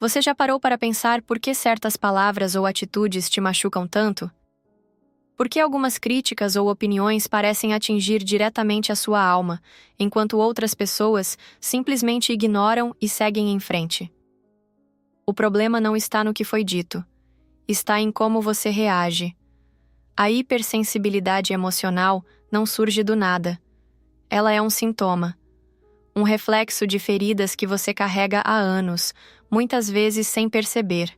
Você já parou para pensar por que certas palavras ou atitudes te machucam tanto? Por que algumas críticas ou opiniões parecem atingir diretamente a sua alma, enquanto outras pessoas simplesmente ignoram e seguem em frente? O problema não está no que foi dito, está em como você reage. A hipersensibilidade emocional não surge do nada. Ela é um sintoma, um reflexo de feridas que você carrega há anos, muitas vezes sem perceber.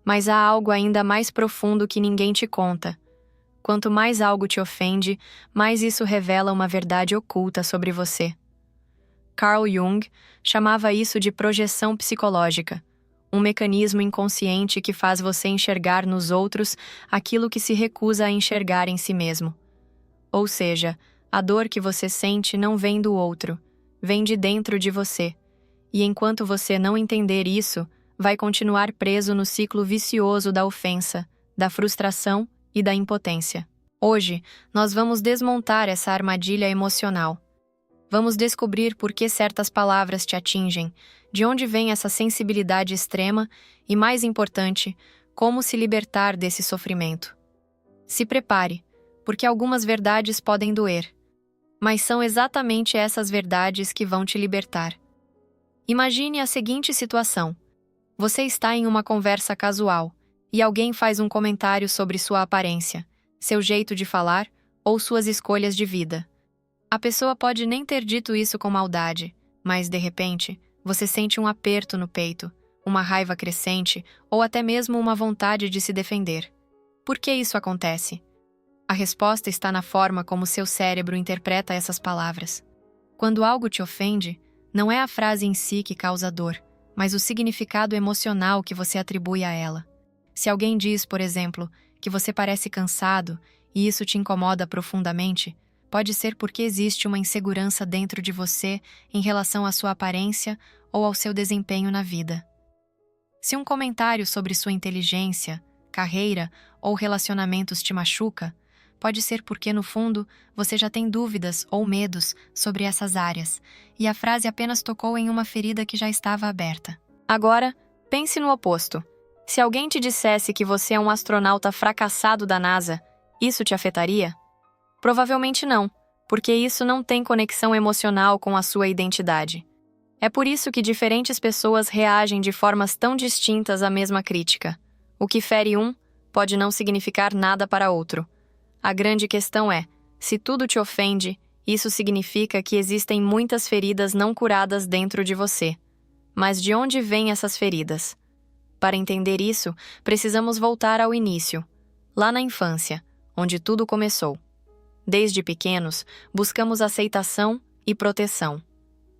Mas há algo ainda mais profundo que ninguém te conta. Quanto mais algo te ofende, mais isso revela uma verdade oculta sobre você. Carl Jung chamava isso de projeção psicológica, um mecanismo inconsciente que faz você enxergar nos outros aquilo que se recusa a enxergar em si mesmo. Ou seja, a dor que você sente não vem do outro, vem de dentro de você. E enquanto você não entender isso, vai continuar preso no ciclo vicioso da ofensa, da frustração e da impotência. Hoje, nós vamos desmontar essa armadilha emocional. Vamos descobrir por que certas palavras te atingem, de onde vem essa sensibilidade extrema e, mais importante, como se libertar desse sofrimento. Se prepare, porque algumas verdades podem doer, mas são exatamente essas verdades que vão te libertar. Imagine a seguinte situação. Você está em uma conversa casual e alguém faz um comentário sobre sua aparência, seu jeito de falar ou suas escolhas de vida. A pessoa pode nem ter dito isso com maldade, mas, de repente, você sente um aperto no peito, uma raiva crescente ou até mesmo uma vontade de se defender. Por que isso acontece? A resposta está na forma como seu cérebro interpreta essas palavras. Quando algo te ofende, não é a frase em si que causa dor, mas o significado emocional que você atribui a ela. Se alguém diz, por exemplo, que você parece cansado e isso te incomoda profundamente, pode ser porque existe uma insegurança dentro de você em relação à sua aparência ou ao seu desempenho na vida. Se um comentário sobre sua inteligência, carreira ou relacionamentos te machuca, pode ser porque, no fundo, você já tem dúvidas ou medos sobre essas áreas, e a frase apenas tocou em uma ferida que já estava aberta. Agora, pense no oposto. Se alguém te dissesse que você é um astronauta fracassado da NASA, isso te afetaria? Provavelmente não, porque isso não tem conexão emocional com a sua identidade. É por isso que diferentes pessoas reagem de formas tão distintas à mesma crítica. O que fere um pode não significar nada para outro. A grande questão é, se tudo te ofende, isso significa que existem muitas feridas não curadas dentro de você. Mas de onde vêm essas feridas? Para entender isso, precisamos voltar ao início, lá na infância, onde tudo começou. Desde pequenos, buscamos aceitação e proteção.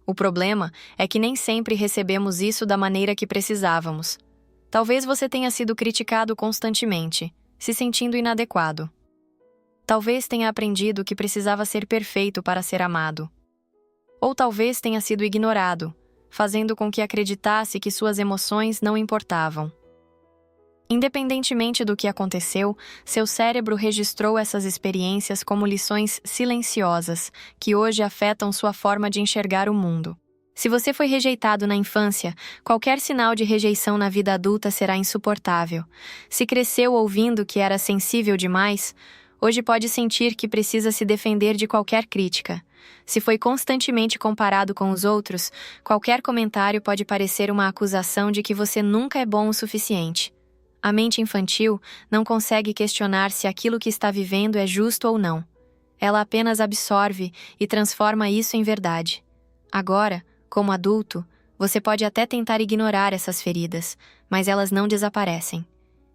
O problema é que nem sempre recebemos isso da maneira que precisávamos. Talvez você tenha sido criticado constantemente, se sentindo inadequado. Talvez tenha aprendido que precisava ser perfeito para ser amado. Ou talvez tenha sido ignorado, fazendo com que acreditasse que suas emoções não importavam. Independentemente do que aconteceu, seu cérebro registrou essas experiências como lições silenciosas, que hoje afetam sua forma de enxergar o mundo. Se você foi rejeitado na infância, qualquer sinal de rejeição na vida adulta será insuportável. Se cresceu ouvindo que era sensível demais, hoje pode sentir que precisa se defender de qualquer crítica. Se foi constantemente comparado com os outros, qualquer comentário pode parecer uma acusação de que você nunca é bom o suficiente. A mente infantil não consegue questionar se aquilo que está vivendo é justo ou não. Ela apenas absorve e transforma isso em verdade. Agora, como adulto, você pode até tentar ignorar essas feridas, mas elas não desaparecem.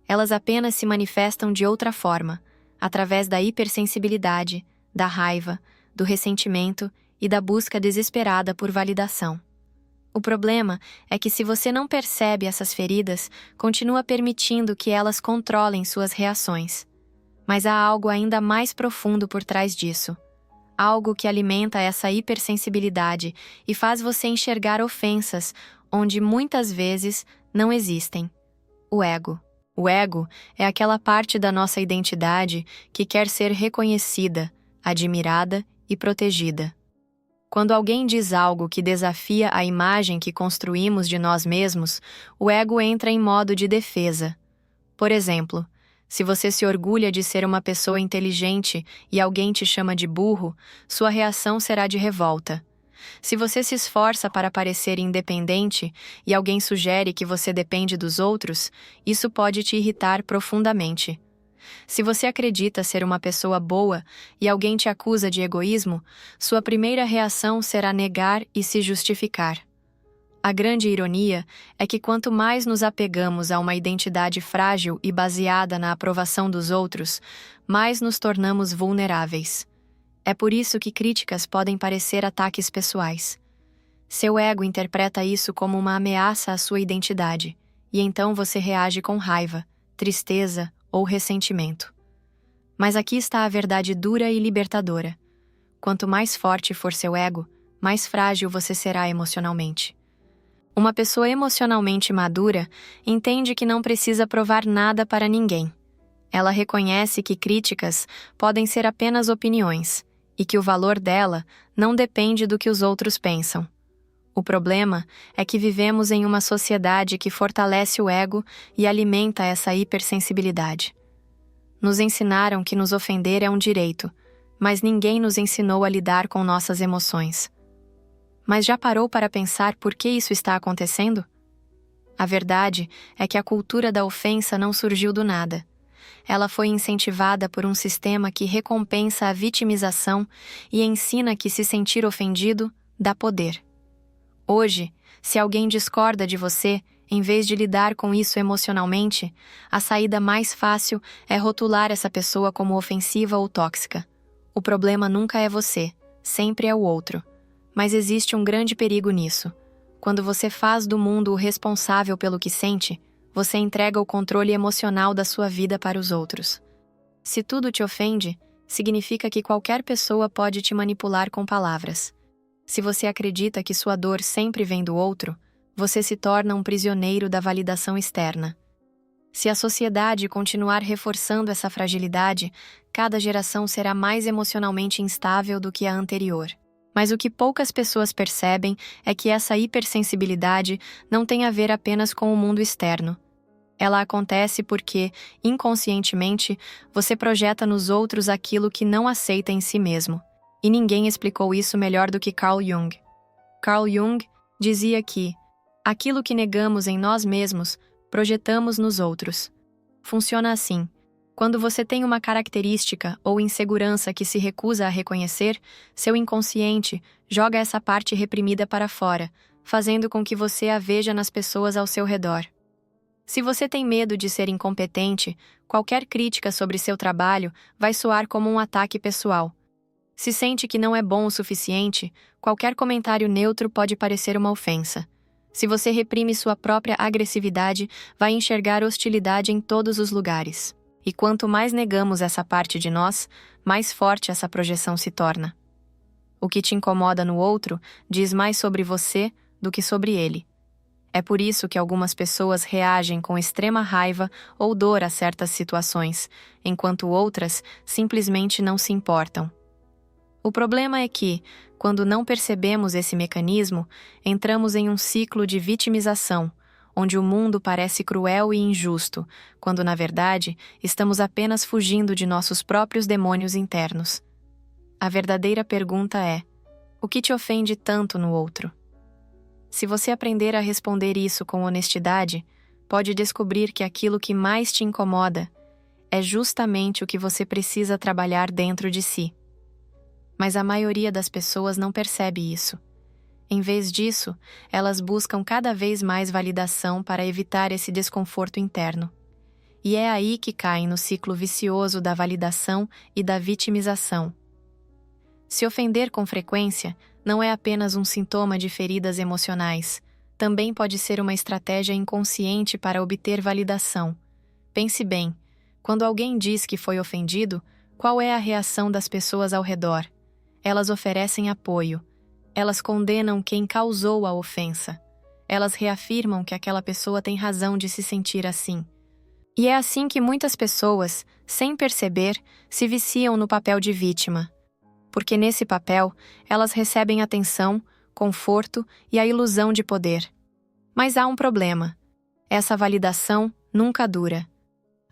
Elas apenas se manifestam de outra forma, através da hipersensibilidade, da raiva, do ressentimento e da busca desesperada por validação. O problema é que se você não percebe essas feridas, continua permitindo que elas controlem suas reações. Mas há algo ainda mais profundo por trás disso. Algo que alimenta essa hipersensibilidade e faz você enxergar ofensas onde muitas vezes não existem. O ego. O ego é aquela parte da nossa identidade que quer ser reconhecida, admirada e protegida. Quando alguém diz algo que desafia a imagem que construímos de nós mesmos, o ego entra em modo de defesa. Por exemplo, se você se orgulha de ser uma pessoa inteligente e alguém te chama de burro, sua reação será de revolta. Se você se esforça para parecer independente e alguém sugere que você depende dos outros, isso pode te irritar profundamente. Se você acredita ser uma pessoa boa e alguém te acusa de egoísmo, sua primeira reação será negar e se justificar. A grande ironia é que quanto mais nos apegamos a uma identidade frágil e baseada na aprovação dos outros, mais nos tornamos vulneráveis. É por isso que críticas podem parecer ataques pessoais. Seu ego interpreta isso como uma ameaça à sua identidade, e então você reage com raiva, tristeza ou ressentimento. Mas aqui está a verdade dura e libertadora. Quanto mais forte for seu ego, mais frágil você será emocionalmente. Uma pessoa emocionalmente madura entende que não precisa provar nada para ninguém. Ela reconhece que críticas podem ser apenas opiniões e que o valor dela não depende do que os outros pensam. O problema é que vivemos em uma sociedade que fortalece o ego e alimenta essa hipersensibilidade. Nos ensinaram que nos ofender é um direito, mas ninguém nos ensinou a lidar com nossas emoções. Mas já parou para pensar por que isso está acontecendo? A verdade é que a cultura da ofensa não surgiu do nada. Ela foi incentivada por um sistema que recompensa a vitimização e ensina que se sentir ofendido dá poder. Hoje, se alguém discorda de você, em vez de lidar com isso emocionalmente, a saída mais fácil é rotular essa pessoa como ofensiva ou tóxica. O problema nunca é você, sempre é o outro. Mas existe um grande perigo nisso. Quando você faz do mundo o responsável pelo que sente, você entrega o controle emocional da sua vida para os outros. Se tudo te ofende, significa que qualquer pessoa pode te manipular com palavras. Se você acredita que sua dor sempre vem do outro, você se torna um prisioneiro da validação externa. Se a sociedade continuar reforçando essa fragilidade, cada geração será mais emocionalmente instável do que a anterior. Mas o que poucas pessoas percebem é que essa hipersensibilidade não tem a ver apenas com o mundo externo. Ela acontece porque, inconscientemente, você projeta nos outros aquilo que não aceita em si mesmo. E ninguém explicou isso melhor do que Carl Jung. Carl Jung dizia que aquilo que negamos em nós mesmos, projetamos nos outros. Funciona assim. Quando você tem uma característica ou insegurança que se recusa a reconhecer, seu inconsciente joga essa parte reprimida para fora, fazendo com que você a veja nas pessoas ao seu redor. Se você tem medo de ser incompetente, qualquer crítica sobre seu trabalho vai soar como um ataque pessoal. Se sente que não é bom o suficiente, qualquer comentário neutro pode parecer uma ofensa. Se você reprime sua própria agressividade, vai enxergar hostilidade em todos os lugares. E quanto mais negamos essa parte de nós, mais forte essa projeção se torna. O que te incomoda no outro diz mais sobre você do que sobre ele. É por isso que algumas pessoas reagem com extrema raiva ou dor a certas situações, enquanto outras simplesmente não se importam. O problema é que, quando não percebemos esse mecanismo, entramos em um ciclo de vitimização, onde o mundo parece cruel e injusto, quando, na verdade, estamos apenas fugindo de nossos próprios demônios internos. A verdadeira pergunta é: o que te ofende tanto no outro? Se você aprender a responder isso com honestidade, pode descobrir que aquilo que mais te incomoda é justamente o que você precisa trabalhar dentro de si. Mas a maioria das pessoas não percebe isso. Em vez disso, elas buscam cada vez mais validação para evitar esse desconforto interno. E é aí que caem no ciclo vicioso da validação e da vitimização. Se ofender com frequência não é apenas um sintoma de feridas emocionais, também pode ser uma estratégia inconsciente para obter validação. Pense bem, quando alguém diz que foi ofendido, qual é a reação das pessoas ao redor? Elas oferecem apoio. Elas condenam quem causou a ofensa. Elas reafirmam que aquela pessoa tem razão de se sentir assim. E é assim que muitas pessoas, sem perceber, se viciam no papel de vítima. porque nesse papel elas recebem atenção, conforto e a ilusão de poder. Mas há um problema. Essa validação nunca dura.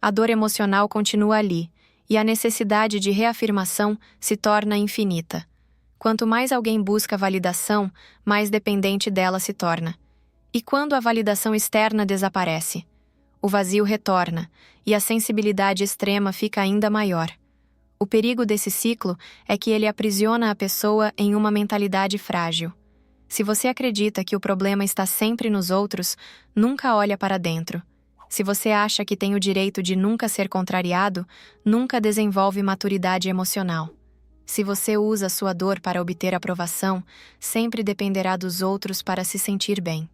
A dor emocional continua ali, e a necessidade de reafirmação se torna infinita. Quanto mais alguém busca validação, mais dependente dela se torna. E quando a validação externa desaparece, o vazio retorna, e a sensibilidade extrema fica ainda maior. O perigo desse ciclo é que ele aprisiona a pessoa em uma mentalidade frágil. Se você acredita que o problema está sempre nos outros, nunca olha para dentro. Se você acha que tem o direito de nunca ser contrariado, nunca desenvolve maturidade emocional. Se você usa sua dor para obter aprovação, sempre dependerá dos outros para se sentir bem.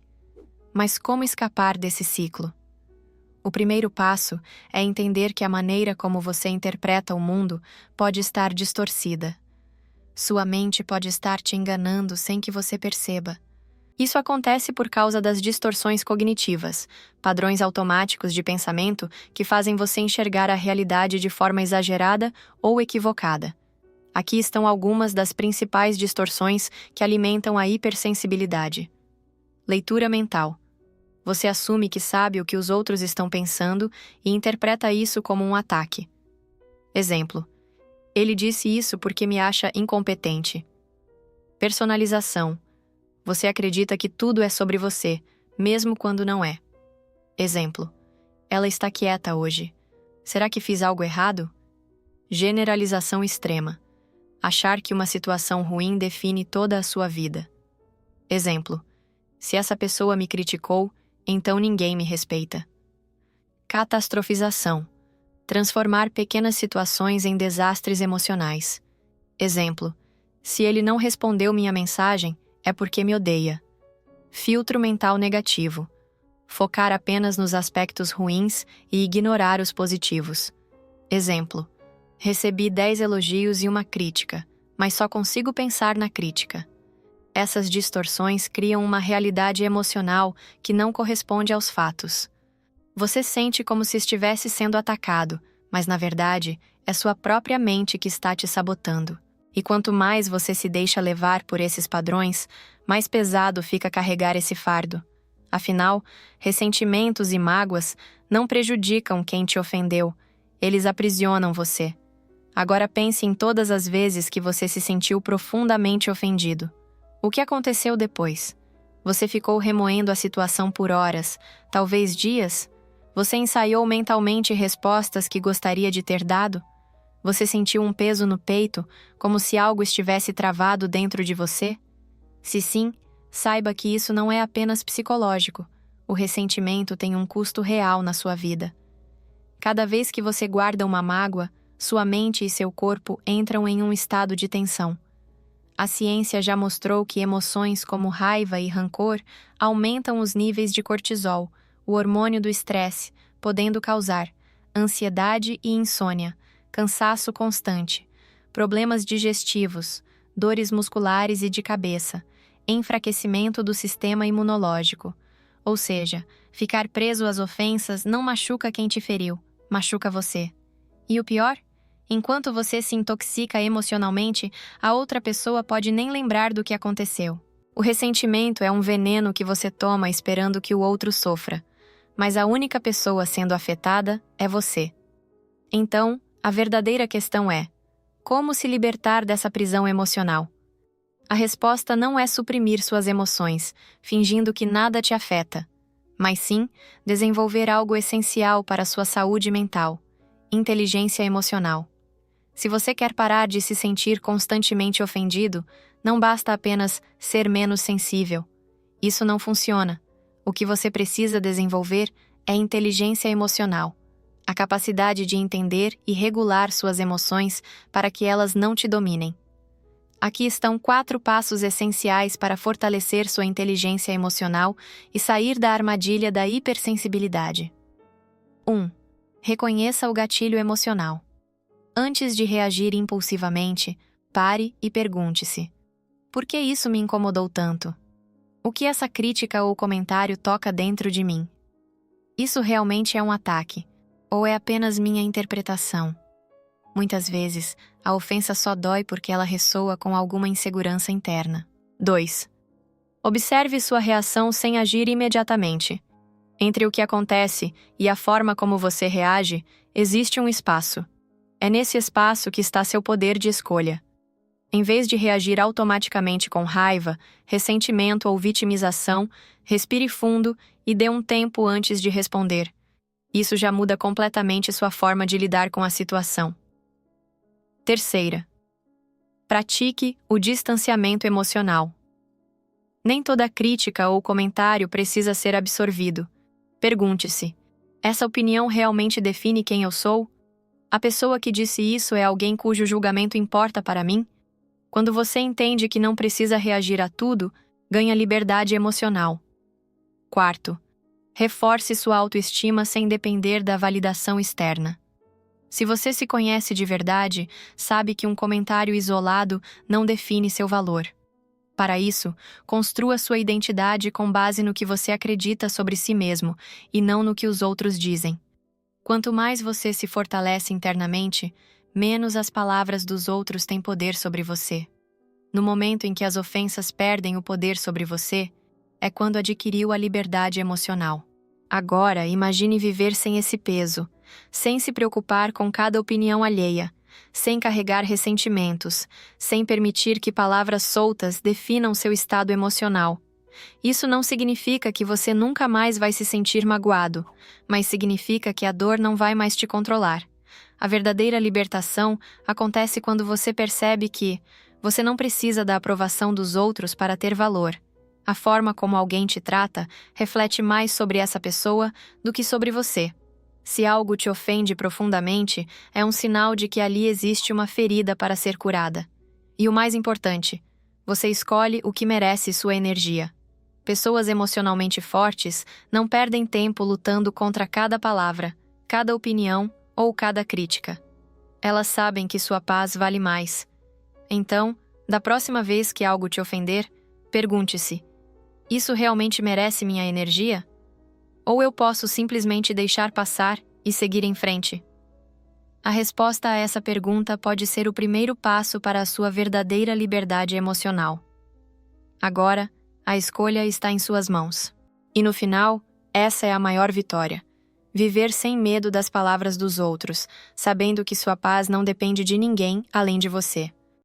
Mas como escapar desse ciclo? O primeiro passo é entender que a maneira como você interpreta o mundo pode estar distorcida. Sua mente pode estar te enganando sem que você perceba. Isso acontece por causa das distorções cognitivas, padrões automáticos de pensamento que fazem você enxergar a realidade de forma exagerada ou equivocada. Aqui estão algumas das principais distorções que alimentam a hipersensibilidade. Leitura mental. Você assume que sabe o que os outros estão pensando e interpreta isso como um ataque. Exemplo: ele disse isso porque me acha incompetente. Personalização. Você acredita que tudo é sobre você, mesmo quando não é. Exemplo: ela está quieta hoje. Será que fiz algo errado? Generalização extrema. Achar que uma situação ruim define toda a sua vida. Exemplo: se essa pessoa me criticou, então ninguém me respeita. Catastrofização. Transformar pequenas situações em desastres emocionais. Exemplo: se ele não respondeu minha mensagem, é porque me odeia. Filtro mental negativo. Focar apenas nos aspectos ruins e ignorar os positivos. Exemplo: recebi 10 elogios e uma crítica, mas só consigo pensar na crítica. Essas distorções criam uma realidade emocional que não corresponde aos fatos. Você sente como se estivesse sendo atacado, mas na verdade é sua própria mente que está te sabotando. E quanto mais você se deixa levar por esses padrões, mais pesado fica carregar esse fardo. Afinal, ressentimentos e mágoas não prejudicam quem te ofendeu, eles aprisionam você. Agora pense em todas as vezes que você se sentiu profundamente ofendido. O que aconteceu depois? Você ficou remoendo a situação por horas, talvez dias? Você ensaiou mentalmente respostas que gostaria de ter dado? Você sentiu um peso no peito, como se algo estivesse travado dentro de você? Se sim, saiba que isso não é apenas psicológico. O ressentimento tem um custo real na sua vida. Cada vez que você guarda uma mágoa, sua mente e seu corpo entram em um estado de tensão. A ciência já mostrou que emoções como raiva e rancor aumentam os níveis de cortisol, o hormônio do estresse, podendo causar ansiedade e insônia, cansaço constante, problemas digestivos, dores musculares e de cabeça, enfraquecimento do sistema imunológico. Ou seja, ficar preso às ofensas não machuca quem te feriu, machuca você. E o pior? Enquanto você se intoxica emocionalmente, a outra pessoa pode nem lembrar do que aconteceu. O ressentimento é um veneno que você toma esperando que o outro sofra, mas a única pessoa sendo afetada é você. Então, a verdadeira questão é: como se libertar dessa prisão emocional? A resposta não é suprimir suas emoções, fingindo que nada te afeta, mas sim desenvolver algo essencial para a sua saúde mental: inteligência emocional. Se você quer parar de se sentir constantemente ofendido, não basta apenas ser menos sensível. Isso não funciona. O que você precisa desenvolver é inteligência emocional, a capacidade de entender e regular suas emoções para que elas não te dominem. Aqui estão 4 passos essenciais para fortalecer sua inteligência emocional e sair da armadilha da hipersensibilidade. 1. Reconheça o gatilho emocional. Antes de reagir impulsivamente, pare e pergunte-se: por que isso me incomodou tanto? O que essa crítica ou comentário toca dentro de mim? Isso realmente é um ataque? Ou é apenas minha interpretação? Muitas vezes, a ofensa só dói porque ela ressoa com alguma insegurança interna. 2. Observe sua reação sem agir imediatamente. Entre o que acontece e a forma como você reage, existe um espaço. É nesse espaço que está seu poder de escolha. Em vez de reagir automaticamente com raiva, ressentimento ou vitimização, respire fundo e dê um tempo antes de responder. Isso já muda completamente sua forma de lidar com a situação. 3. Pratique o distanciamento emocional. Nem toda crítica ou comentário precisa ser absorvido. Pergunte-se: essa opinião realmente define quem eu sou? A pessoa que disse isso é alguém cujo julgamento importa para mim? Quando você entende que não precisa reagir a tudo, ganha liberdade emocional. 4. Reforce sua autoestima sem depender da validação externa. Se você se conhece de verdade, sabe que um comentário isolado não define seu valor. Para isso, construa sua identidade com base no que você acredita sobre si mesmo e não no que os outros dizem. Quanto mais você se fortalece internamente, menos as palavras dos outros têm poder sobre você. No momento em que as ofensas perdem o poder sobre você, é quando adquiriu a liberdade emocional. Agora, imagine viver sem esse peso, sem se preocupar com cada opinião alheia, sem carregar ressentimentos, sem permitir que palavras soltas definam seu estado emocional. Isso não significa que você nunca mais vai se sentir magoado, mas significa que a dor não vai mais te controlar. A verdadeira libertação acontece quando você percebe que você não precisa da aprovação dos outros para ter valor. A forma como alguém te trata reflete mais sobre essa pessoa do que sobre você. Se algo te ofende profundamente, é um sinal de que ali existe uma ferida para ser curada. E o mais importante, você escolhe o que merece sua energia. Pessoas emocionalmente fortes não perdem tempo lutando contra cada palavra, cada opinião ou cada crítica. Elas sabem que sua paz vale mais. Então, da próxima vez que algo te ofender, pergunte-se: isso realmente merece minha energia? Ou eu posso simplesmente deixar passar e seguir em frente? A resposta a essa pergunta pode ser o primeiro passo para a sua verdadeira liberdade emocional. Agora, a escolha está em suas mãos. E no final, essa é a maior vitória. Viver sem medo das palavras dos outros, sabendo que sua paz não depende de ninguém além de você.